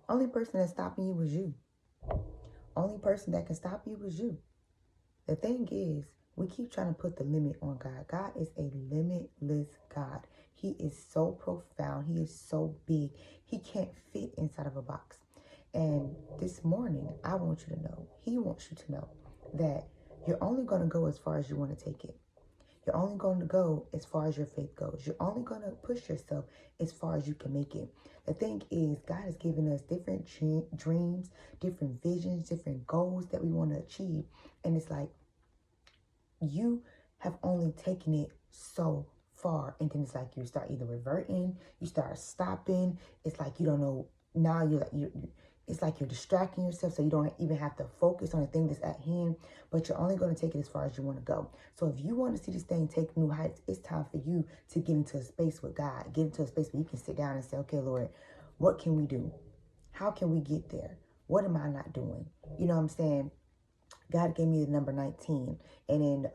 Only person that's stopping you is you. Only person that can stop you is you. The thing is, we keep trying to put the limit on God. God is a limitless God. He is so profound. He is so big. He can't fit inside of a box. And this morning, I want you to know, he wants you to know that you're only going to go as far as you want to take it. You're only going to go as far as your faith goes. You're only going to push yourself as far as you can make it. The thing is, God has given us different dreams, different visions, different goals that we want to achieve. And it's like, you have only taken it so far. And then it's like you start either reverting, you start stopping. It's like you don't know. Now it's like you're distracting yourself, so you don't even have to focus on the thing that's at hand, but you're only going to take it as far as you want to go. So if you want to see this thing take new heights, it's time for you to get into a space with God. Get into a space where you can sit down and say, okay, Lord, what can we do? How can we get there? What am I not doing? You know what I'm saying? God gave me the number 19, and in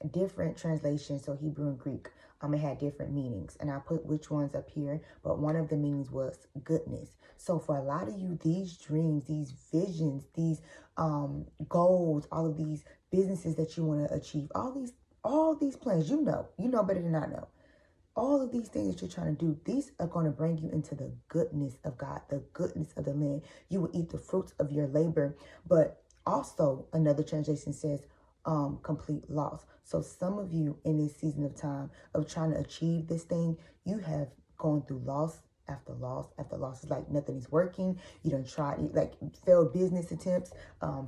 different translations, so Hebrew and Greek, it had different meanings, and I put which ones up here, but one of the meanings was goodness. So for a lot of you, these dreams, these visions, these goals, all of these businesses that you want to achieve, all these plans, you know better than I know. All of these things that you're trying to do, these are going to bring you into the goodness of God, the goodness of the land. You will eat the fruits of your labor, but also another translation says complete loss. So some of you in this season of time of trying to achieve this thing, you have gone through loss after loss after loss. It's like nothing is working. You done tried, like failed business attempts,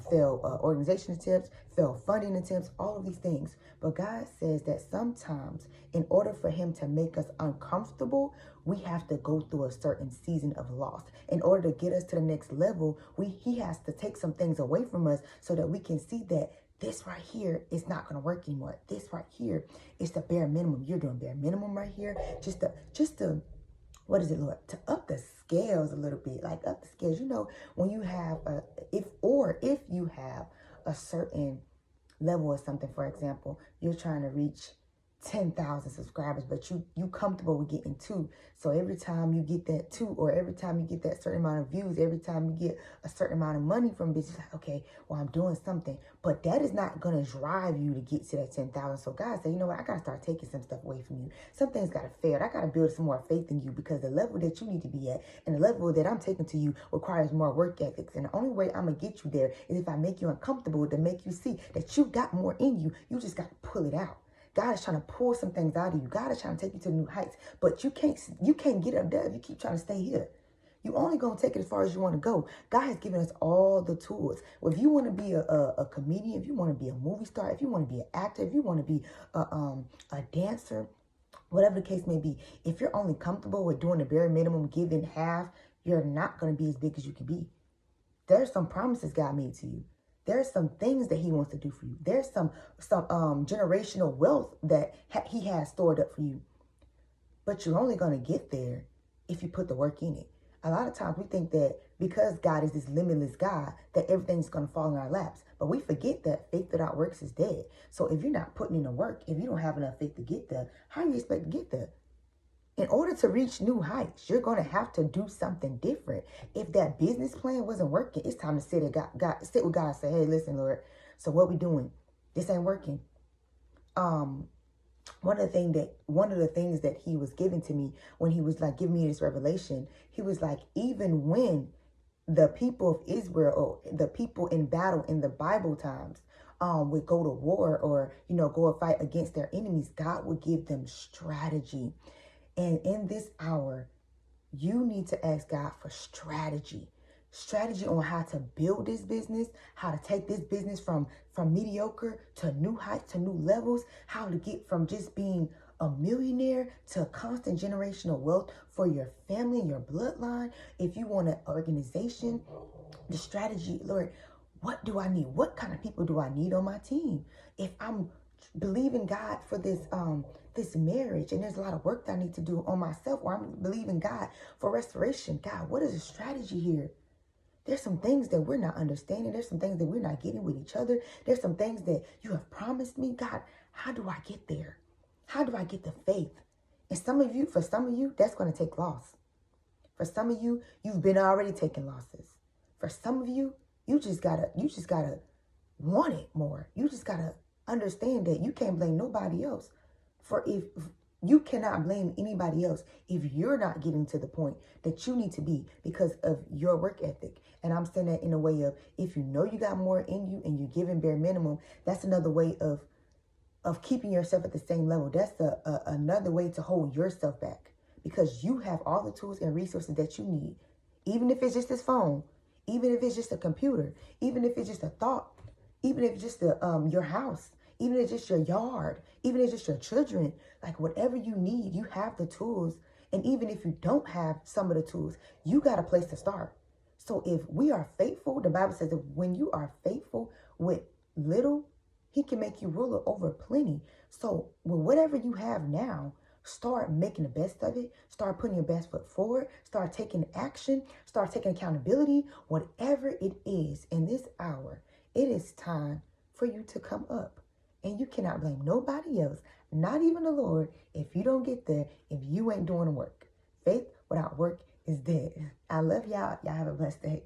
failed organization attempts, failed funding attempts, all of these things. But God says that sometimes in order for him to make us uncomfortable, we have to go through a certain season of loss. In order to get us to the next level, he has to take some things away from us so that we can see that this right here is not going to work anymore. This right here is the bare minimum. You're doing bare minimum right here. Just to what is it, Lord? To up the scales a little bit, like up the scales. You know, when you have if you have a certain level of something, for example, you're trying to reach 10,000 subscribers, but you comfortable with getting 2. So every time you get that 2, or every time you get that certain amount of views, every time you get a certain amount of money from business, like, okay, well, I'm doing something. But that is not going to drive you to get to that 10,000. So God said, you know what? I got to start taking some stuff away from you. Some things got to fail. I got to build some more faith in you, because the level that you need to be at and the level that I'm taking to you requires more work ethics. And the only way I'm going to get you there is if I make you uncomfortable, to make you see that you got more in you. You just got to pull it out. God is trying to pull some things out of you. God is trying to take you to new heights, but you can't get up there if you keep trying to stay here. You only going to take it as far as you want to go. God has given us all the tools. Well, if you want to be a comedian, if you want to be a movie star, if you want to be an actor, if you want to be a dancer, whatever the case may be, if you're only comfortable with doing the bare minimum, giving half, you're not going to be as big as you can be. There's some promises God made to you. There's some things that he wants to do for you. There's some generational wealth that he has stored up for you. But you're only going to get there if you put the work in it. A lot of times we think that because God is this limitless God, that everything's going to fall in our laps. But we forget that faith without works is dead. So if you're not putting in the work, if you don't have enough faith to get there, how do you expect to get there? In order to reach new heights, you're going to have to do something different. If that business plan wasn't working, it's time to sit with God and say, hey, listen, Lord, so what we doing? This ain't working. One of the things that he was giving to me when he was like giving me this revelation, he was like, even when the people of Israel, or the people in battle in the Bible times, would go to war, or, go and fight against their enemies, God would give them strategy. And in this hour, you need to ask God for strategy on how to build this business, how to take this business from mediocre to new heights, to new levels, how to get from just being a millionaire to constant generational wealth for your family and your bloodline. If you want an organization, the strategy, Lord, what do I need? What kind of people do I need on my team? If I'm believing God for this marriage, and there's a lot of work that I need to do on myself, or I'm believing God for restoration. God, what is the strategy here? There's some things that we're not understanding. There's some things that we're not getting with each other. There's some things that you have promised me. God, how do I get there? How do I get the faith? And for some of you, that's going to take loss. For some of you, you've been already taking losses. For some of you, you just gotta want it more. You just gotta understand that you can't blame nobody else. For if you cannot blame anybody else if you're not getting to the point that you need to be because of your work ethic. And I'm saying that in a way of, if you know you got more in you and you're giving bare minimum, that's another way of keeping yourself at the same level. That's another way to hold yourself back, because you have all the tools and resources that you need. Even if it's just this phone, even if it's just a computer, even if it's just a thought, even if it's just your house, even if it's just your yard, even if it's just your children, like whatever you need, you have the tools. And even if you don't have some of the tools, you got a place to start. So if we are faithful, the Bible says that when you are faithful with little, he can make you ruler over plenty. So with whatever you have now, start making the best of it. Start putting your best foot forward. Start taking action. Start taking accountability. Whatever it is in this hour, it is time for you to come up. And you cannot blame nobody else, not even the Lord, if you don't get there, if you ain't doing the work. Faith without work is dead. I love y'all. Y'all have a blessed day.